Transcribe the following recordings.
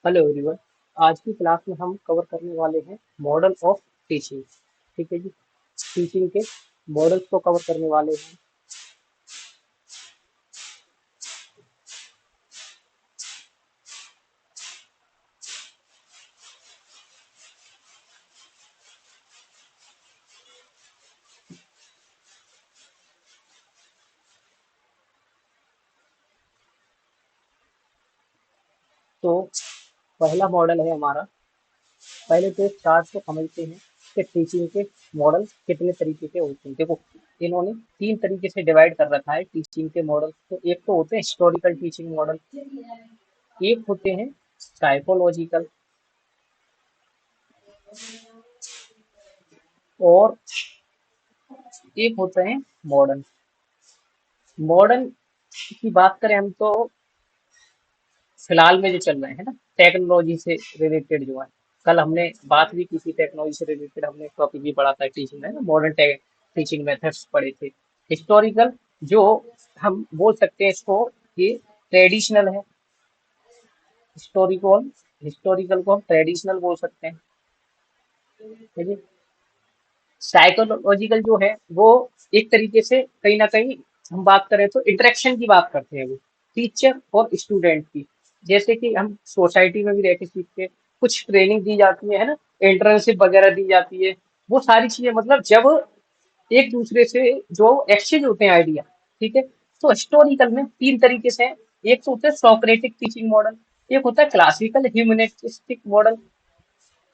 Hello everyone. आज की class में हम कवर करने वाले हैं मॉडल ऑफ टीचिंग। ठीक है जी। टीचिंग के मॉडल्स को कवर करने वाले हैं। तो पहला मॉडल है हमारा। पहले तो इस चार्ट को समझते हैं कि टीचिंग के मॉडल कितने तरीके के होते हैं। देखो, इन्होंने तीन तरीके से डिवाइड कर रखा है टीचिंग के मॉडल। तो एक तो होते हैं हिस्टोरिकल टीचिंग मॉडल, एक होते हैं साइकोलॉजिकल, और एक होते हैं मॉडर्न। मॉडर्न की बात करें हम तो फिलहाल में जो चल रहे हैं ना, टेक्नोलॉजी से रिलेटेड जो है। कल हमने बात भी की थी टेक्नोलॉजी से रिलेटेड, हमने टॉपिक भी पढ़ा था टीचिंग में ना, मॉडर्न टीचिंग मेथड्स पढ़े थे। हिस्टोरिकल जो हम बोल सकते हैं इसको, ये ट्रेडिशनल है। हिस्टोरिकल हिस्टोरिकल को हम ट्रेडिशनल बोल सकते हैं। ठीक है। साइकोलॉजिकल जो है वो एक तरीके से कहीं ना कहीं हम बात करें तो इंटरेक्शन की बात करते हैं, वो टीचर और स्टूडेंट की। जैसे कि हम सोसाइटी में भी रह के सीखते हैं, कुछ ट्रेनिंग दी जाती है ना, इंटर्नशिप वगैरह दी जाती है। वो सारी चीजें मतलब जब एक दूसरे से जो एक्सचेंज होते हैं आइडिया। ठीक है। तो हिस्टोरिकल में तीन तरीके से हैं। एक तो होता है सोक्रेटिक टीचिंग मॉडल, एक होता है क्लासिकल ह्यूमनिस्टिक मॉडल,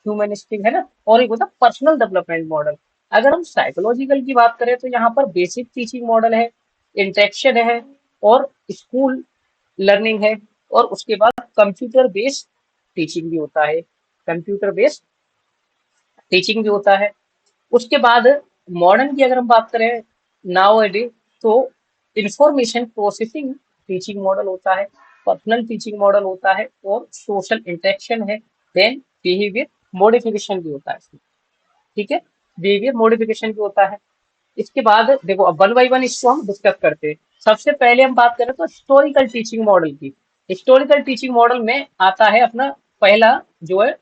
ह्यूमनिस्टिक है ना, और एक होता है पर्सनल डेवलपमेंट मॉडल। अगर हम साइकोलॉजिकल की बात करें तो यहाँ पर बेसिक टीचिंग मॉडल है, इंटरेक्शन है, और स्कूल लर्निंग है, और उसके बाद कंप्यूटर बेस्ड टीचिंग भी होता है। कंप्यूटर बेस्ड टीचिंग भी होता है। उसके बाद मॉडर्न की अगर हम बात करें नाउ एडे, तो इंफॉर्मेशन प्रोसेसिंग टीचिंग मॉडल होता है, पर्सनल टीचिंग मॉडल होता है, और सोशल इंटरेक्शन है। देन बिहेवियर मॉडिफिकेशन भी होता है इसमें। ठीक है। बिहेवियर मॉडिफिकेशन भी होता है। इसके बाद देखो, अब वन बाई वन इसको हम डिस्कस करते हैं। सबसे पहले हम बात करें तो हिस्टोरिकल टीचिंग मॉडल की। हिस्टोरिकल टीचिंग मॉडल में आता है अपना पहला जो है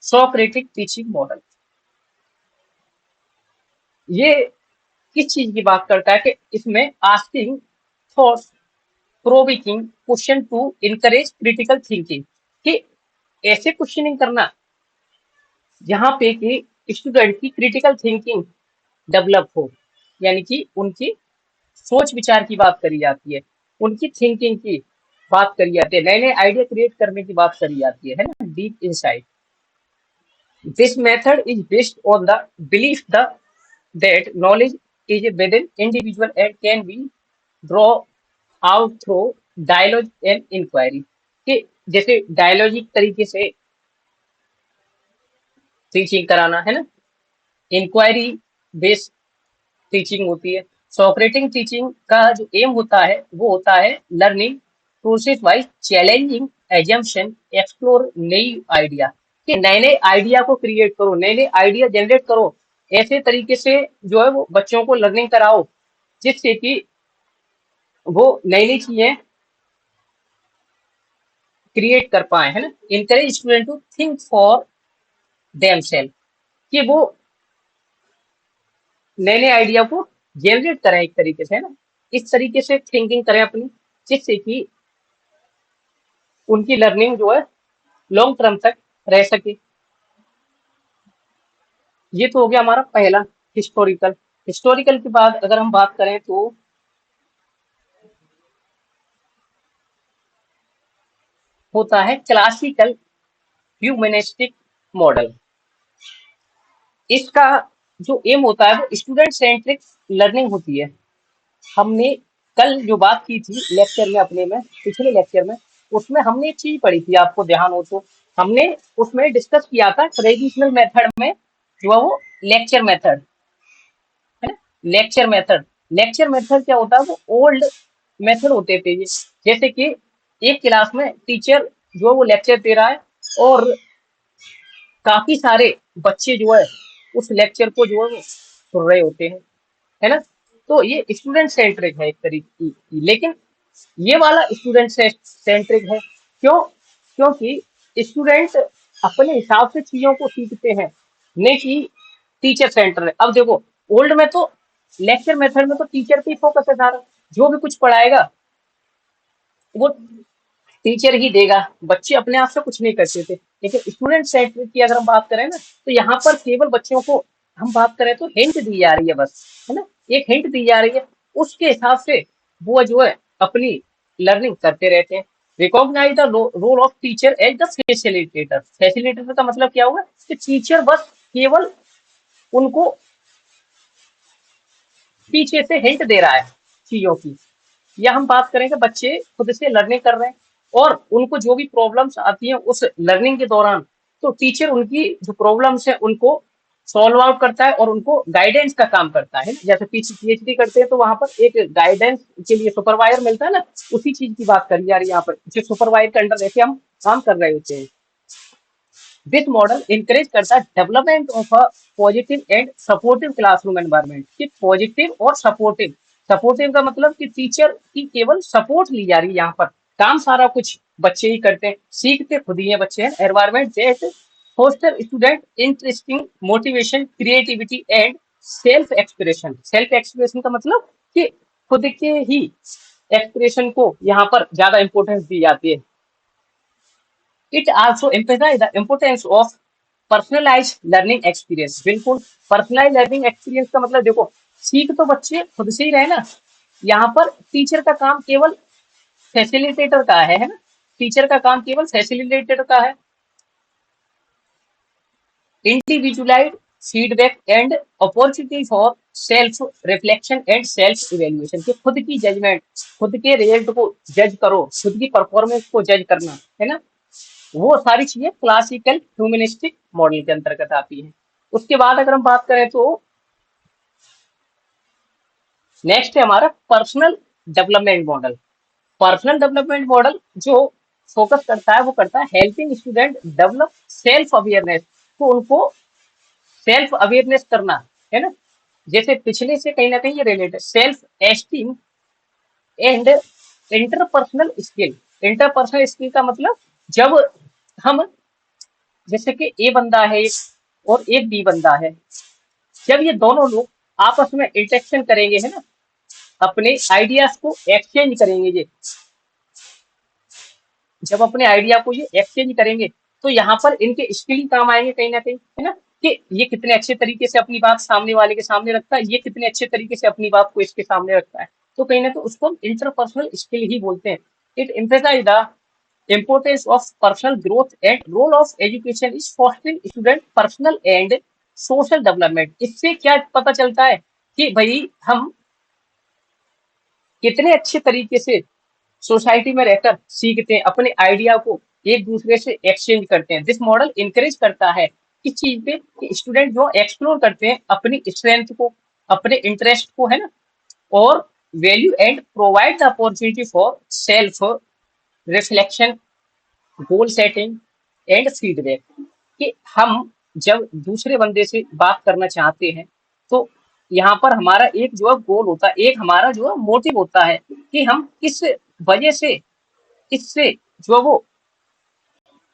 सोक्रेटिक टीचिंग मॉडल। ये किस चीज की बात करता है कि इसमें asking thoughts provoking question to encourage critical thinking, कि ऐसे क्वेश्चनिंग करना जहां पे कि स्टूडेंट की क्रिटिकल थिंकिंग डेवलप हो, यानी कि उनकी सोच विचार की बात करी जाती है, उनकी थिंकिंग की बात करी जाती है, नए नए आइडिया क्रिएट करने की बात करी जाती है ना, deep insight. This method is based on the belief the that knowledge is within individual and can be draw out through dialogue and inquiry, कि जैसे डायलॉजिक तरीके से टीचिंग कराना है ना, इंक्वायरी बेस्ड टीचिंग होती है। सोक्रेटिक टीचिंग का जो एम होता है वो होता है learning process wise challenging assumption explore नई आइडिया, कि नए नए आइडिया को क्रिएट करो, नए नए आइडिया जनरेट करो, ऐसे तरीके से जो है वो बच्चों को लर्निंग कराओ, जिससे कि वो नई नई चीजें क्रिएट कर पाए, है ना। Encourage student to think for themselves, कि वो नए नए आइडिया को जनरेट करें एक तरीके से, है ना, इस तरीके से थिंकिंग करें अपनी, जिससे कि उनकी लर्निंग जो है लॉन्ग टर्म तक रह सके। ये तो हो गया हमारा पहला हिस्टोरिकल। हिस्टोरिकल के बाद अगर हम बात करें तो होता है क्लासिकल ह्यूमनिस्टिक मॉडल। इसका जो एम होता है वो स्टूडेंट सेंट्रिक लर्निंग होती है। हमने कल जो बात की थी लेक्चर में, अपने में पिछले लेक्चर में, उसमें हमने एक चीज पढ़ी थी, आपको ध्यान हो तो। हमने उसमें डिस्कस किया था ट्रेडिशनल मेथड में जो है वो लेक्चर मेथड, है ना। लेक्चर मेथड लेक्चर मेथड क्या होता है, वो ओल्ड मेथड होते थे ये। जैसे कि एक क्लास में टीचर जो है वो लेक्चर दे रहा है, और काफी सारे बच्चे जो है उस लेक्चर को जो है वो सुन रहे होते हैं, है ना। तो ये स्टूडेंट सेंट्रिक है एक तरीके की, लेकिन ये वाला स्टूडेंट सेंट्रिक है। क्यों? क्योंकि स्टूडेंट अपने हिसाब से चीजों को सीखते हैं, नहीं कि टीचर सेंटर है। अब देखो, ओल्ड में तो लेक्चर मेथड में तो टीचर पे फोकस है सारा, जो भी कुछ पढ़ाएगा वो टीचर ही देगा, बच्चे अपने आप से कुछ नहीं करते थे। लेकिन स्टूडेंट सेंटर की अगर हम बात करें ना, तो यहाँ पर केवल बच्चों को हम बात करें तो हिंट दी जा रही है बस, है ना, एक हिंट दी जा रही है, उसके हिसाब से वो जो है अपनी लर्निंग करते रहते हैं। Recognise the role of teacher as the facilitator. Facilitator का मतलब क्या हुआ कि टीचर बस केवल उनको पीछे से हिंट दे रहा है चीजों की, या हम बात करें कि बच्चे खुद से लर्निंग कर रहे हैं और उनको जो भी प्रॉब्लम्स आती हैं उस लर्निंग के दौरान, तो टीचर उनकी जो प्रॉब्लम्स है उनको सॉल्व आउट करता है और उनको गाइडेंस का काम करता है। जैसे पीएचडी करते हैं तो वहां पर एक गाइडेंस के लिए सुपरवाइजर मिलता है ना, उसी चीज की बात करी जा रही है यहाँ पर, जो सुपरवाइजर के अंडर रहकर हम काम कर रहे होते हैं। दिस मॉडल इंकरेज करता है development of a positive and supportive classroom environment. कि पॉजिटिव और सपोर्टिव, सपोर्टिव का मतलब कि टीचर की केवल सपोर्ट ली जा रही है, यहाँ पर काम सारा कुछ बच्चे ही करते हैं, सीखते खुद ही हैं बच्चे हैं। Environment that foster student interesting motivation creativity and self expression. Self expression का मतलब कि खुद के ही एक्सप्रेशन को यहाँ पर ज्यादा इंपॉर्टेंस दी जाती है। It also emphasizes the importance of personalized learning experience। बिल्कुल, पर्सनलाइज लर्निंग एक्सपीरियंस का मतलब देखो, सीख तो बच्चे खुद से ही रहे ना, यहाँ पर टीचर का काम केवल फैसिलिटेटर का है ना, टीचर का काम केवल फैसिलिटेटर का है। Individualised feedback and opportunity for self reflection and self evaluation. कि खुद की जजमेंट, खुद के रिजल्ट को जज करो, खुद की परफॉर्मेंस को जज करना, है ना, वो सारी चीजें क्लासिकल ह्यूमनिस्टिक मॉडल के अंतर्गत आती हैं। उसके बाद अगर हम बात करें तो नेक्स्ट है हमारा personal development model. Personal development model जो फोकस करता है वो करता है helping student develop self awareness. तो उनको सेल्फ अवेयरनेस करना, है ना, जैसे पिछले से कहीं ना कहीं ये related self esteem and interpersonal skill. Interpersonal skill का मतलब जब हम, जैसे कि ए बंदा है एक और एक बी बंदा है, जब ये दोनों लोग आपस में इंटरेक्शन करेंगे, है ना, अपने आइडियाज को एक्सचेंज करेंगे, ये जब अपने आइडिया को ये एक्सचेंज करेंगे तो यहाँ पर इनके स्किल ही काम आएंगे कहीं ना कहीं, है ना, कि ये कितने अच्छे तरीके से अपनी बात सामने वाले के सामने रखता है, ये कितने अच्छे तरीके से अपनी बात को इसके सामने रखता है। तो कहीं ना तो उसको हम इंटरपर्सनल स्किल ही बोलते हैं। It emphasise the importance of personal growth and role of education is fostering student personal and social development। इससे क्या पता चलता है कि भाई हम कितने अच्छे तरीके से सोसाइटी में रहकर सीखते हैं, अपने आइडिया को एक दूसरे से एक्सचेंज करते हैं। दिस मॉडल इंकरेज करता है इस चीज पे कि स्टूडेंट जो एक्सप्लोर करते हैं अपनी स्ट्रेंथ को, अपने इंटरेस्ट को, है ना, और value and provide the opportunity for self reflection, goal setting and feedback. कि हम जब दूसरे बंदे से बात करना चाहते हैं तो यहाँ पर हमारा एक जो है गोल होता है, एक हमारा जो है मोटिव होता है कि हम किस वजह से इससे जो वो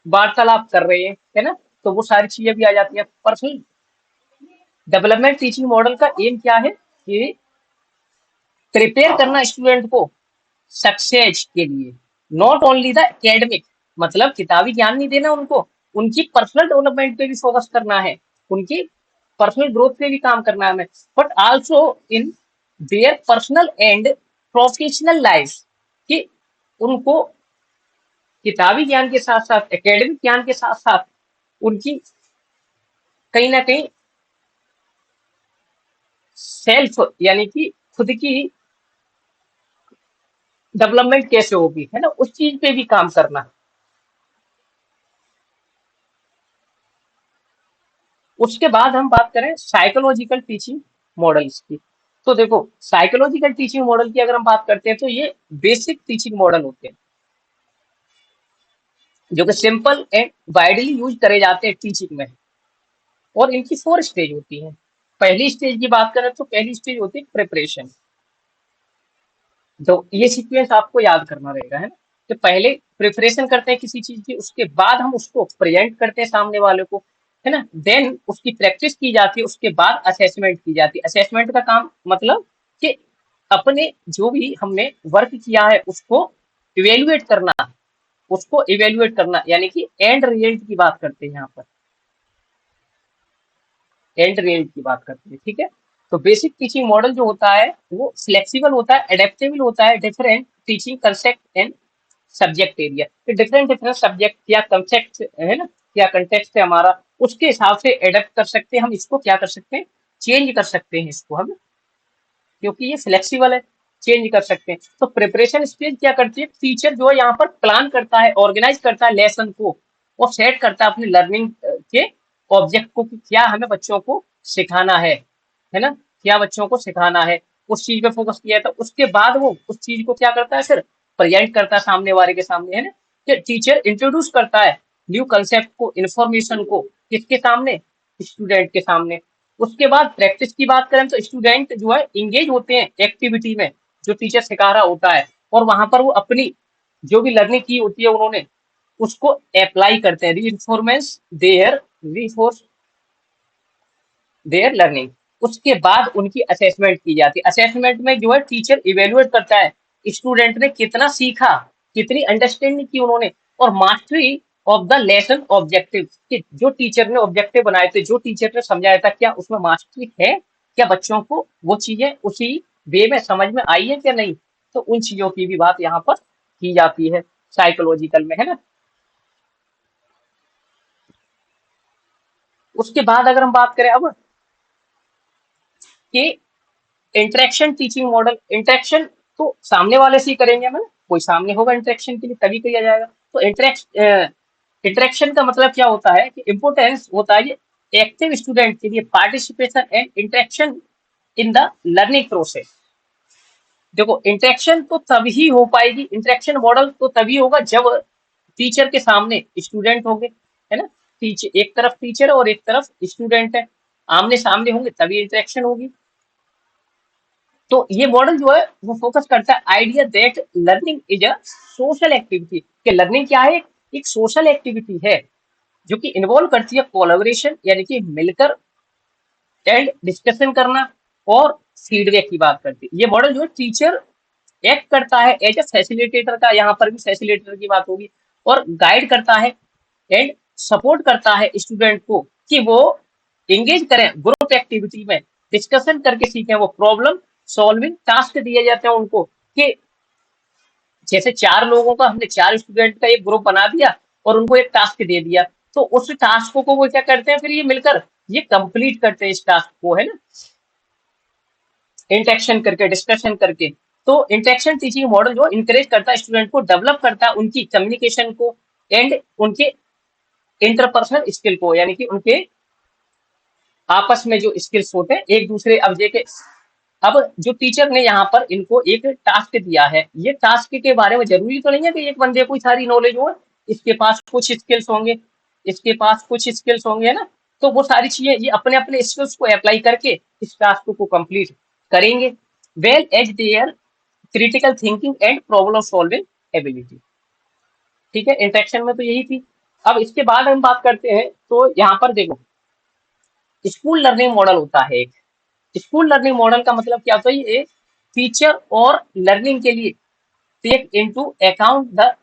वार्तालाप कर रहे हैं, है ना, तो वो सारी चीजें भी आ जाती है। पर्सनल डेवलपमेंट टीचिंग मॉडल का एम क्या है कि प्रिपेयर करना स्टूडेंट को सक्सेस के लिए, नॉट ओनली द एकेडमिक, मतलब किताबी ज्ञान नहीं देना उनको, उनकी पर्सनल डेवलपमेंट पे भी फोकस करना है, उनकी पर्सनल ग्रोथ पे भी काम करना है हमें, but also in their personal and professional life. कि उनको किताबी ज्ञान के साथ साथ, एकेडमिक ज्ञान के साथ साथ उनकी कहीं ना कहीं सेल्फ यानी कि खुद की डेवलपमेंट कैसे होगी, है ना, उस चीज पे भी काम करना। उसके बाद हम बात करें साइकोलॉजिकल टीचिंग मॉडल्स की। तो देखो, साइकोलॉजिकल टीचिंग मॉडल की अगर हम बात करते हैं तो ये बेसिक टीचिंग मॉडल होते हैं जो कि सिंपल एंड वाइडली यूज करे जाते हैं टीचिंग में। और इनकी 4 स्टेज होती है। पहली स्टेज की बात करें तो पहली स्टेज होती है प्रिपरेशन। तो ये सीक्वेंस आपको याद करना रहेगा, है ना। कि पहले प्रिपरेशन करते हैं किसी चीज की, उसके बाद हम उसको प्रेजेंट करते हैं सामने वाले को, है ना। देन उसकी प्रैक्टिस की जाती है, उसके बाद असेसमेंट की जाती है। असेसमेंट का काम मतलब कि अपने जो भी हमने वर्क किया है उसको इवेल्युएट करना, उसको इवेल्युएट करना, यानी कि एंड रिजल्ट की बात करते हैं यहाँ पर, एंड रिजल्ट की बात करते हैं, ठीक है। तो बेसिक टीचिंग मॉडल जो होता है वो फ्लेक्सिबल होता है, एडेप्टेबल होता है, different teaching concept and subject area, तो डिफरेंट डिफरेंट सब्जेक्ट या कंसेप्ट है ना, क्या कंटेक्स्ट है हमारा, उसके हिसाब से एडेप्ट कर सकते हैं हम इसको, क्या कर सकते हैं, चेंज कर सकते हैं इसको हम, क्योंकि ये फ्लेक्सिबल है, चेंज कर सकते हैं। तो प्रिपरेशन स्टेज क्या करती है, टीचर जो है यहाँ पर प्लान करता है, ऑर्गेनाइज करता है लेसन को, और सेट करता है अपनी लर्निंग के ऑब्जेक्ट को कि क्या हमें बच्चों को सिखाना है ना, क्या बच्चों को सिखाना है, उस चीज पे फोकस किया है। तो उसके बाद वो उस चीज को क्या करता है, फिर प्रेजेंट करता है सामने वाले के सामने, है ना, कि टीचर इंट्रोड्यूस करता है न्यू कंसेप्ट को, इंफॉर्मेशन को, किसके सामने, स्टूडेंट के सामने। उसके बाद प्रैक्टिस की बात करें तो स्टूडेंट जो है इंगेज होते हैं एक्टिविटी में, जो टीचर सिखा रहा होता है, और वहां पर वो अपनी जो भी लर्निंग की होती है उन्होंने उसको अप्लाई करते हैं, रीइंफोर्मेंस देयर रीफोर्स देयर लर्निंग। उसके बाद उनकी असेसमेंट की जाती है। असेसमेंट में जो है टीचर इवेल्युएट करता है स्टूडेंट ने कितना सीखा, कितनी अंडरस्टैंडिंग की उन्होंने, और mastery of the lesson objective, कि जो टीचर ने ऑब्जेक्टिव बनाए थे, जो टीचर ने समझाया था, क्या उसमें मास्टरी है, क्या बच्चों को वो चीजें उसी वे में समझ में आई है क्या नहीं। तो उन चीजों की भी बात यहाँ पर की जाती है साइकोलॉजिकल में, है ना। उसके बाद अगर हम बात करें अब कि इंटरेक्शन टीचिंग मॉडल, इंटरेक्शन तो सामने वाले से ही करेंगे हम, है ना? कोई सामने होगा इंटरेक्शन के लिए तभी किया जाएगा। तो इंटरेक्शन का मतलब क्या होता है कि इम्पोर्टेंस होता है ये एक्टिव स्टूडेंट के लिए participation and interaction in the learning process. देखो इंटरेक्शन तो तभी हो पाएगी, इंटरेक्शन मॉडल तो तभी होगा जब टीचर के सामने स्टूडेंट होंगे, है ना। टीचर एक तरफ टीचर और एक तरफ स्टूडेंट है, आमने सामने होंगे तभी इंटरेक्शन होगी। तो ये मॉडल जो है वो फोकस करता है idea that learning is a social activity, कि लर्निंग क्या है, एक सोशल एक्टिविटी है जो कि इन्वॉल्व करती है कोलैबोरेशन, यानी कि मिलकर एंड डिस्कशन करना, और फीडबैक की बात करती है। ये मॉडल जो है टीचर एक्ट करता है एज ए फैसिलिटेटर का, यहाँ पर भी फैसिलिटेटर की बात होगी, और गाइड करता है एंड सपोर्ट करता है स्टूडेंट को कि वो एंगेज करें ग्रुप एक्टिविटी में, डिस्कशन करके सीखें, वो प्रॉब्लम सॉल्विंग टास्क दिए जाते हैं उनको, कि जैसे चार लोगों का, हमने चार स्टूडेंट का एक ग्रुप बना दिया और उनको एक टास्क दे दिया, तो उस टास्क को वो क्या करते हैं, फिर ये मिलकर ये कंप्लीट करते हैं इस टास्क को, है ना, इंटरेक्शन करके, डिस्कशन करके। तो इंटरेक्शन टीचिंग मॉडल जो इंकरेज करता है स्टूडेंट को, डेवलप करता है उनकी कम्युनिकेशन को एंड उनके इंटरपर्सनल स्किल को, यानी कि उनके आपस में जो स्किल्स होते हैं एक दूसरे, अब देखे, अब जो टीचर ने यहाँ पर इनको एक टास्क दिया है, ये टास्क के बारे में जरूरी तो नहीं है कि एक बंदे को सारी नॉलेज हो, इसके पास कुछ स्किल्स होंगे, इसके पास कुछ स्किल्स होंगे, है ना। तो वो सारी चीजें ये अपने अपने स्किल्स को अप्लाई करके इस टास्क को कंप्लीट करेंगे, well as their critical thinking and problem solving ability. ठीक है, इंटेक्शन में तो यही थी। अब इसके बाद हम बात करते हैं, तो यहाँ पर देखो स्कूल लर्निंग मॉडल होता है एक। स्कूल लर्निंग मॉडल का मतलब क्या होता है, ये टीचर और लर्निंग के लिए take into account the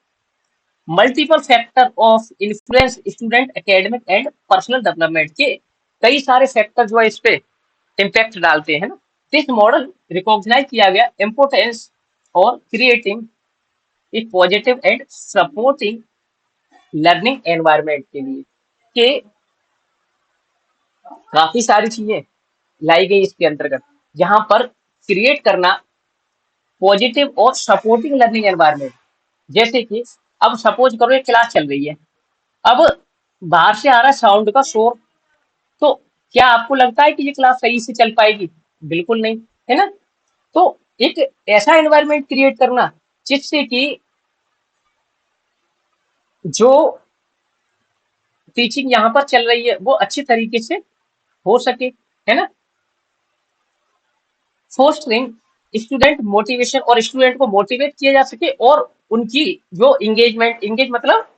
multiple factor of influence student academic and personal development के, कई सारे फैक्टर जो है इस पे इम्पैक्ट डालते हैं ना। दिस मॉडल रिकॉग्नाइज किया गया इम्पोर्टेंस और क्रिएटिंग एक positive and supporting learning environment के लिए, कि काफी सारी चीजें लाई गई इसके अंतर्गत, जहां पर क्रिएट करना पॉजिटिव और सपोर्टिंग लर्निंग एनवायरनमेंट। जैसे कि अब सपोज करो एक क्लास चल रही है, अब बाहर से आ रहा है साउंड का शोर, तो क्या आपको लगता है कि ये क्लास सही से चल पाएगी? बिल्कुल नहीं, है ना। तो एक ऐसा एनवायरनमेंट क्रिएट करना जिससे कि जो टीचिंग यहाँ पर चल रही है वो अच्छी तरीके से हो सके, है ना। फोस्टरिंग स्टूडेंट मोटिवेशन, और स्टूडेंट को मोटिवेट किया जा सके, और उनकी जो एंगेज मतलब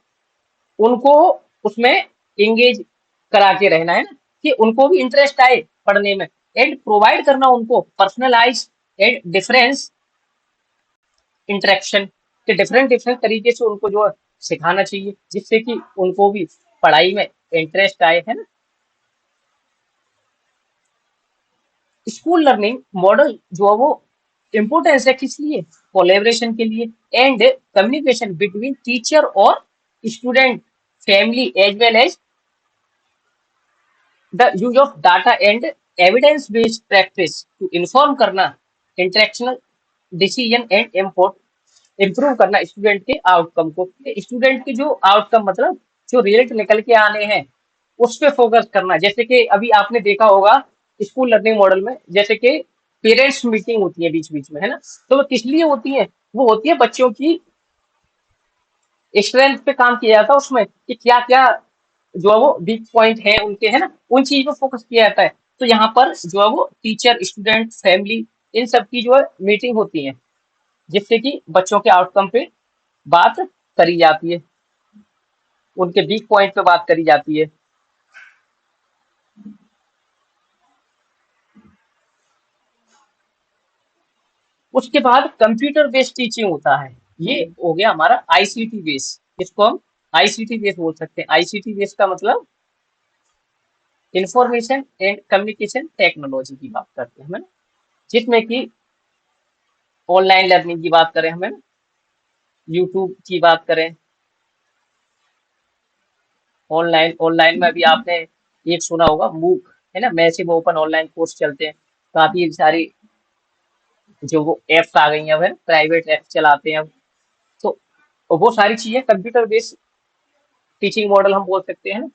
उनको उसमें एंगेज करा के रहना है ना, कि उनको भी इंटरेस्ट आए पढ़ने में, एंड प्रोवाइड करना उनको पर्सनलाइज एंड डिफरेंस इंटरेक्शन के डिफरेंट डिफरेंट तरीके से उनको जो है सिखाना चाहिए, जिससे कि उनको भी पढ़ाई में इंटरेस्ट आए, है ना। स्कूल लर्निंग मॉडल जो है वो इम्पोर्टेंस है किस लिए, कोलेबरेशन के लिए एंड कम्युनिकेशन बिटवीन टीचर और student, family as well as the use of data and evidence based practice to inform करना इंटरेक्शनल डिसीजन एंड इम्प्रूव करना स्टूडेंट के आउटकम को, स्टूडेंट के जो आउटकम मतलब जो रिजल्ट निकल के आने हैं उस पे फोकस करना। जैसे कि अभी आपने देखा होगा स्कूल लर्निंग मॉडल में, जैसे कि पेरेंट्स मीटिंग होती है बीच बीच में, है ना, तो वो किस लिए होती है, वो होती है बच्चों की स्ट्रेंथ पे काम किया जाता है उसमें, कि क्या क्या जो है वो वीक पॉइंट है उनके, है ना, उन चीज पे फोकस किया जाता है। तो यहाँ पर जो है वो टीचर स्टूडेंट फैमिली इन सब की जो है मीटिंग होती है, जिससे कि बच्चों के आउटकम पे बात करी जाती है, उनके वीक पॉइंट पे बात करी जाती है। उसके बाद कंप्यूटर बेस्ड टीचिंग होता है, ये हो गया हमारा आईसीटी बेस, इसको हम आईसीटी बेस बोल सकते हैं। आईसीटी बेस का मतलब इंफॉर्मेशन एंड कम्युनिकेशन टेक्नोलॉजी की बात करते हैं हमें, जिसमें कि ऑनलाइन लर्निंग की बात करें हमें, यूट्यूब की बात करें, ऑनलाइन ऑनलाइन में अभी आपने एक सुना होगा मूक, है ना, मैसिव ओपन ऑनलाइन कोर्स चलते हैं, काफी सारी जो वो एप्स आ गई हैं, अब है प्राइवेट एप्स चलाते हैं अब, तो वो सारी चीजें कंप्यूटर बेस्ड टीचिंग मॉडल हम बोल सकते हैं।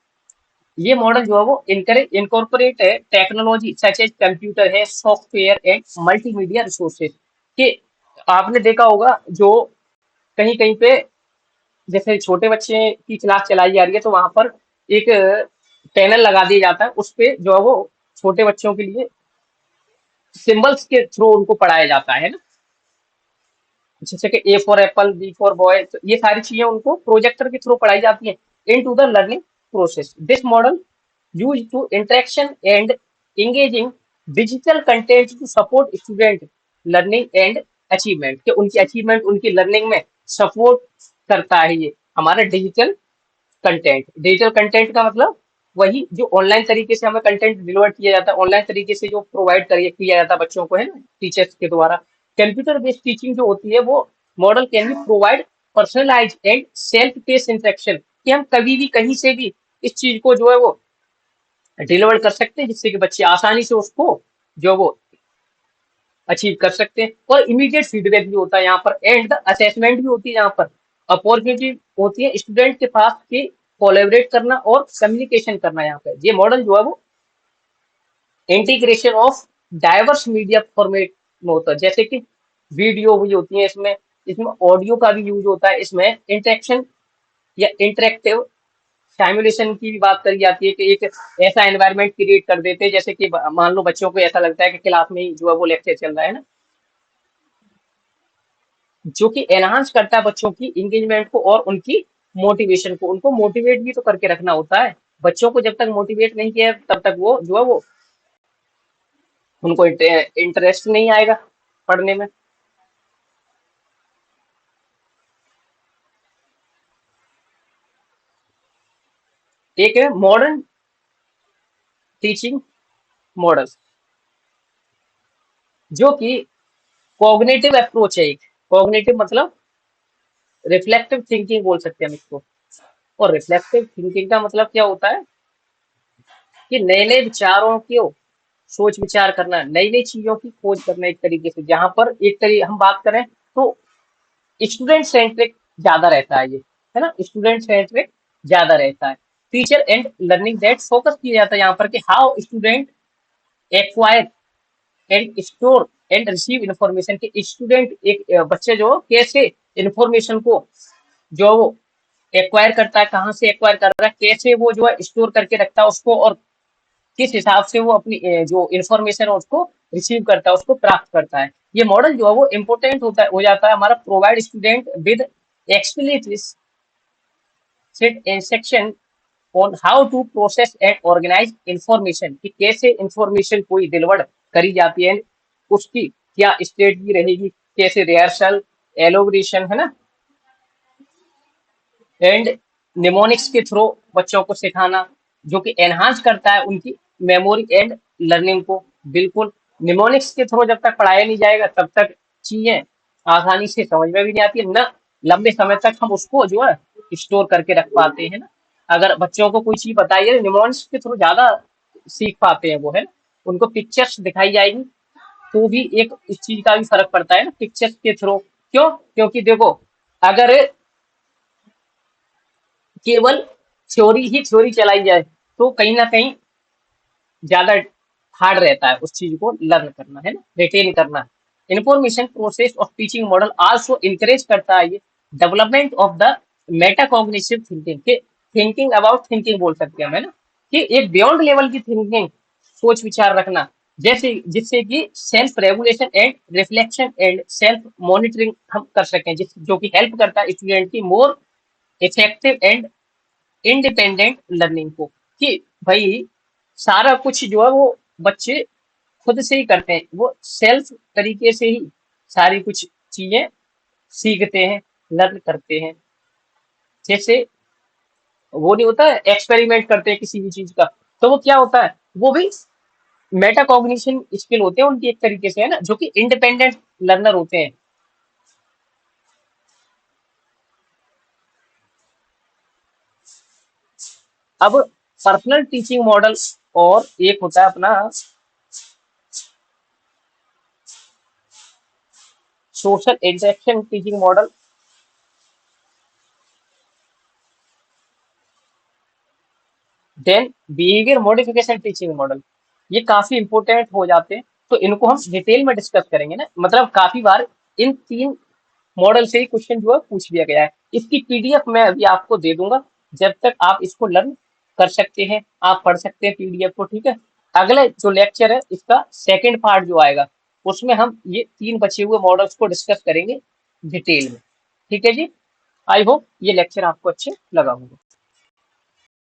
ये मॉडल जो है वो इनकॉर्पोरेट है टेक्नोलॉजी सच एज कंप्यूटर है, सॉफ्टवेयर एंड मल्टीमीडिया रिसोर्सेज, कि आपने देखा होगा जो कहीं कहीं पे जैसे छोटे बच्चे की क्लास चलाई जा रही है, तो वहां पर एक पैनल लगा दिया जाता है, उस पे जो है वो छोटे बच्चों के लिए सिंबल्स के थ्रू उनको पढ़ाया जाता है ना, जैसे कि A for apple, B for boy, तो ये सारी चीजें उनको प्रोजेक्टर के थ्रू पढ़ाई जाती है into the learning process. This model use to interaction and engaging digital content to support student learning and achievement, कि उनकी अचीवमेंट उनकी लर्निंग में सपोर्ट करता है ये हमारा डिजिटल कंटेंट। डिजिटल कंटेंट का मतलब वही जो ऑनलाइन तरीके से हमें कंटेंट डिलीवर किया जाता है, ऑनलाइन तरीके से जो प्रोवाइड किया जाता है बच्चों को, है ना, टीचर्स के द्वारा। कंप्यूटर बेस्ड टीचिंग जो होती है वो model can be provide personalise and self pace instruction, कि हम कभी भी कहीं से भी इस चीज को जो है वो डिलीवर कर सकते हैं, जिससे कि बच्चे आसानी से उसको जो वो अचीव कर सकते हैं। और इमीडिएट फीडबैक भी होता है यहाँ पर, एंड द असेसमेंट भी होती है यहाँ पर, अपॉर्चुनिटी होती है स्टूडेंट के पास कि कोलेबरेट करना और कम्युनिकेशन करना। यहाँ पे ये मॉडल जो है वो integration of diverse media format में होता है, जैसे कि वीडियो भी होती है इसमें, इसमें ऑडियो का भी यूज होता है, इसमें इंटरेक्शन या इंटरेक्टिव सिमुलेशन की भी बात करी जाती है, कि एक ऐसा एनवायरनमेंट क्रिएट कर देते हैं जैसे कि मान लो बच्चों को ऐसा लगता है कि क्लास में ही जो है वो लेक्चर चल रहा है ना, जो कि एनहांस करता है बच्चों की इंगेजमेंट को और उनकी मोटिवेशन को। उनको मोटिवेट भी तो करके रखना होता है, बच्चों को जब तक मोटिवेट नहीं किया तब तक वो जो है वो उनको इंटरेस्ट नहीं आएगा पढ़ने में। एक है मॉडर्न टीचिंग मॉडल, जो कि कॉग्निटिव अप्रोच है। एक कॉग्निटिव मतलब रिफ्लेक्टिव थिंकिंग बोल सकते हैं हम इसको। और रिफ्लेक्टिव थिंकिंग का मतलब क्या होता है, कि नए नए विचारों को सोच विचार करना, नई नई चीजों की खोज करना, एक तरीके से जहां पर एक तरीके हम बात करें तो स्टूडेंट सेंट्रिक ज्यादा रहता है ये, है ना, स्टूडेंट सेंट्रिक ज्यादा रहता है। Teacher and learning that focus किया जाता है यहाँ पर, कि how student acquire and store and receive information, के स्टूडेंट एक बच्चे जो कैसे इंफॉर्मेशन को जो वो एक्वायर करता है, कहाँ से एक्वायर कर रहा है, कैसे वो जो है स्टोर करके रखता है उसको, और किस हिसाब से वो अपनी जो इंफॉर्मेशन है उसको रिसीव करता है, उसको प्राप्त करता है। ये मॉडल जो है वो इम्पोर्टेंट होता है हो जाता है हमारा provide student with explicit instruction on how to process and organize information कि कैसे इंफॉर्मेशन कोई डिलीवर करी जाती है, उसकी क्या स्ट्रेटजी रहेगी, कैसे रिहर्सल, एलोबरेशन, है ना, एंड निमोनिक्स के थ्रू बच्चों को सिखाना, जो कि एनहांस करता है उनकी मेमोरी एंड लर्निंग को। बिल्कुल, निमोनिक्स के थ्रू जब तक पढ़ाया नहीं जाएगा तब तक चीजें आसानी से समझ में भी नहीं आती है, न लंबे समय तक हम उसको जो है स्टोर करके रख पाते हैं ना। अगर बच्चों को कोई चीज बताइए तो निमोनिक्स के थ्रू ज्यादा सीख पाते हैं वो, है ना। उनको पिक्चर्स दिखाई जाएगी तो भी एक इस चीज का भी फर्क पड़ता है ना, पिक्चर्स के थ्रू। क्यों? क्योंकि देखो, अगर केवल थ्योरी ही थ्योरी चलाई जाए तो कहीं ना कहीं ज्यादा हार्ड रहता है उस चीज को लर्न करना, है ना, रिटेन करना। Information process of teaching model also encourage करता है ये development of the metacognitive thinking के, थिंकिंग अबाउट थिंकिंग बोल सकते हैं हम, है ना, कि एक बियॉन्ड लेवल की थिंकिंग, सोच विचार रखना, जैसे जिससे कि self regulation and reflection and self monitoring हम कर सकें, जिस जो कि हेल्प करता है स्टूडेंट की more effective and independent learning को। कि भाई सारा कुछ जो है वो बच्चे खुद से ही करते हैं, वो सेल्फ तरीके से ही सारी कुछ चीजें सीखते हैं, लर्न करते हैं। जैसे वो नहीं होता है, एक्सपेरिमेंट करते हैं किसी भी चीज का, तो वो क्या होता है, वो भी मेटाकॉग्निशन स्किल होते हैं उनकी एक तरीके से, है ना, जो कि इंडिपेंडेंट लर्नर होते हैं। अब पर्सनल टीचिंग मॉडल और एक होता है अपना social interaction teaching model, then behaviour modification teaching model. ये काफी इंपॉर्टेंट हो जाते हैं, तो इनको हम डिटेल में डिस्कस करेंगे ना। मतलब काफी बार इन तीन मॉडल से ही क्वेश्चन जो है पूछ लिया गया है। इसकी पीडीएफ मैं अभी आपको दे दूंगा, जब तक आप इसको लर्न कर सकते हैं, आप पढ़ सकते हैं पीडीएफ को, ठीक है। अगला जो लेक्चर है इसका सेकंड पार्ट जो आएगा, उसमें हम ये तीन बचे हुए मॉडल्स को डिस्कस करेंगे डिटेल में, ठीक है जी। आई होप ये लेक्चर आपको अच्छे लगा होगा।